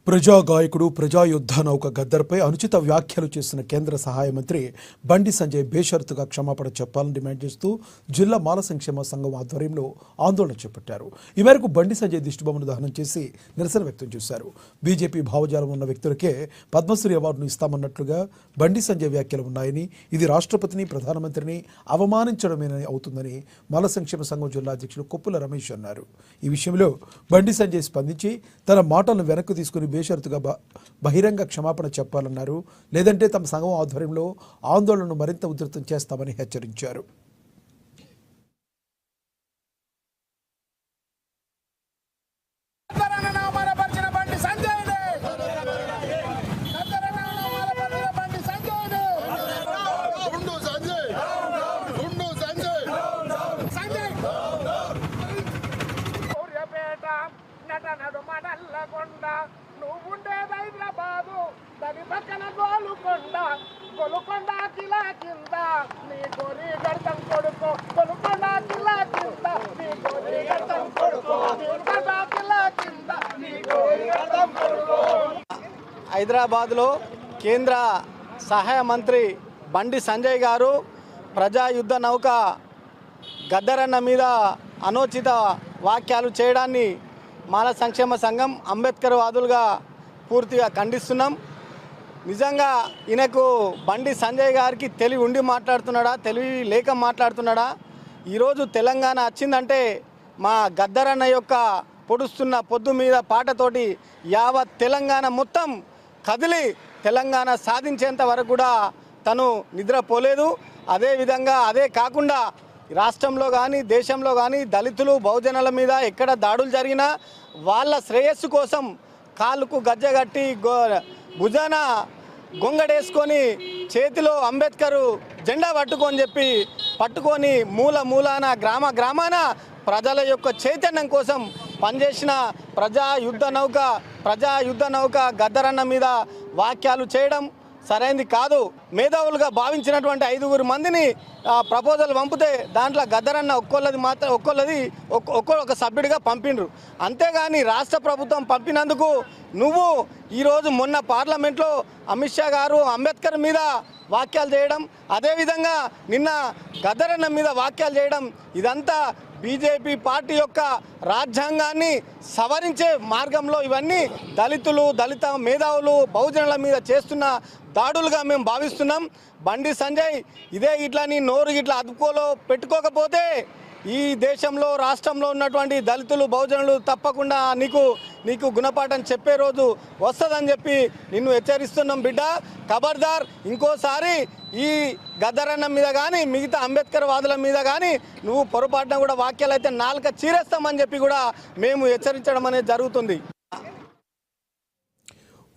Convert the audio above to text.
ప్రజా గాయకుడు ప్రజాయుద్ధ నౌక గద్దర్పై అనుచిత వ్యాఖ్యలు చేసిన కేంద్ర సహాయ మంత్రి బండి సంజయ్ బేషరతుగా క్షమాపణ చెప్పాలని డిమాండ్ చేస్తూ జిల్లా మాల సంక్షేమ సంఘం ఆధ్వర్యంలో ఆందోళన చేపట్టారు. ఈ మేరకు బండి సంజయ్ దిష్టిబొమ్మను దహనం చేసి నిరసన వ్యక్తం చేశారు. బీజేపీ భావజాలం ఉన్న వ్యక్తులకే పద్మశ్రీ అవార్డును ఇస్తామన్నట్లుగా బండి సంజయ్ వ్యాఖ్యలు ఉన్నాయని, ఇది రాష్ట్రపతిని ప్రధానమంత్రిని అవమానించడమేనని అవుతుందని మాల సంక్షేమ సంఘం జిల్లా అధ్యక్షులు కొప్పుల రమేష్ అన్నారు. ఈ విషయంలో బండి సంజయ్ స్పందించి తన మాటలను వెనక్కు తీసుకుని బేషరతుగా బహిరంగ క్షమాపణ చెప్పాలన్నారు. లేదంటే తమ సంఘం ఆధ్వర్యంలో ఆందోళనను మరింత ఉధృతం చేస్తామని హెచ్చరించారు. హైదరాబాదు దాని పక్కన గోలుకొండ కిలా కింద నీ గోరి గడతం కొడుకో గోలుకొండ కిలా కింద నీ గోరి గడతం కొడుకో కిలా కింద నీ గోరి గడతం కొడుకో. హైదరాబాద్లో కేంద్ర సహాయ మంత్రి బండి సంజయ్ గారు ప్రజాయుద్ధ నౌక గద్దరన్న మీద అనుచిత వాక్యాలు చేయడాన్ని మాల సంక్షేమ సంఘం అంబేద్కర్ వాదులుగా పూర్తిగా ఖండిస్తున్నాం. నిజంగా ఈయనకు బండి సంజయ్ గారికి తెలివి ఉండి మాట్లాడుతున్నాడా, తెలివి లేక మాట్లాడుతున్నాడా? ఈరోజు తెలంగాణ వచ్చిందంటే మా గద్దరన్న యొక్క పొడుస్తున్న పొద్దు మీద పాటతోటి యావత్ తెలంగాణ మొత్తం కదిలి తెలంగాణ సాధించేంత వరకు కూడా తను నిద్రపోలేదు. అదేవిధంగా అదే కాకుండా రాష్ట్రంలో కానీ దేశంలో కానీ దళితులు బహుజనుల మీద ఎక్కడ దాడులు జరిగినా వాళ్ళ శ్రేయస్సు కోసం కాళ్ళకు గజ్జగట్టి భుజాన గొంగడేసుకొని చేతిలో అంబేద్కర్ జెండా పట్టుకొని మూలాన గ్రామాన ప్రజల యొక్క చైతన్యం కోసం పనిచేసిన ప్రజాయుద్ధ నౌక గద్దరన్న మీద వాక్యాలు చేయడం సరైనది కాదు. మేధావులుగా భావించినటువంటి 5 మందిని ప్రపోజల్ పంపితే దాంట్లో గద్దరన్న ఒక్కొక్క సభ్యుడిగా పంపిండ్రు. అంతేగాని రాష్ట్ర ప్రభుత్వం పంపినందుకు నువ్వు ఈరోజు మొన్న పార్లమెంట్లో అమిత్ షా గారు అంబేద్కర్ మీద వాక్యాలు చేయడం, అదేవిధంగా నిన్న గద్దరన్న మీద వాక్యాలు చేయడం, ఇదంతా బీజేపీ పార్టీ యొక్క రాజ్యాంగాన్ని సవరించే మార్గంలో ఇవన్నీ దళిత మేధావులు బహుజనుల మీద చేస్తున్న దాడులుగా మేము భావిస్తున్నాం. బండి సంజయ్ ఇదే ఇట్లా నీ నోరు ఇట్లా అదుపుకోలో పెట్టుకోకపోతే ఈ దేశంలో రాష్ట్రంలో ఉన్నటువంటి దళితులు బహుజనులు తప్పకుండా నీకు గుణపాఠం చెప్పే రోజు వస్తుందని చెప్పి నిన్ను హెచ్చరిస్తున్నాం బిడ్డ. ఖబర్దార్, ఇంకోసారి ఈ గద్దరన్న మీద కానీ మిగతా అంబేద్కర్ వాదుల మీద కానీ నువ్వు పొరపాటున కూడా వాక్యాలు అయితే నాలుక చీరేస్తామని చెప్పి కూడా మేము హెచ్చరించడం అనేది జరుగుతుంది.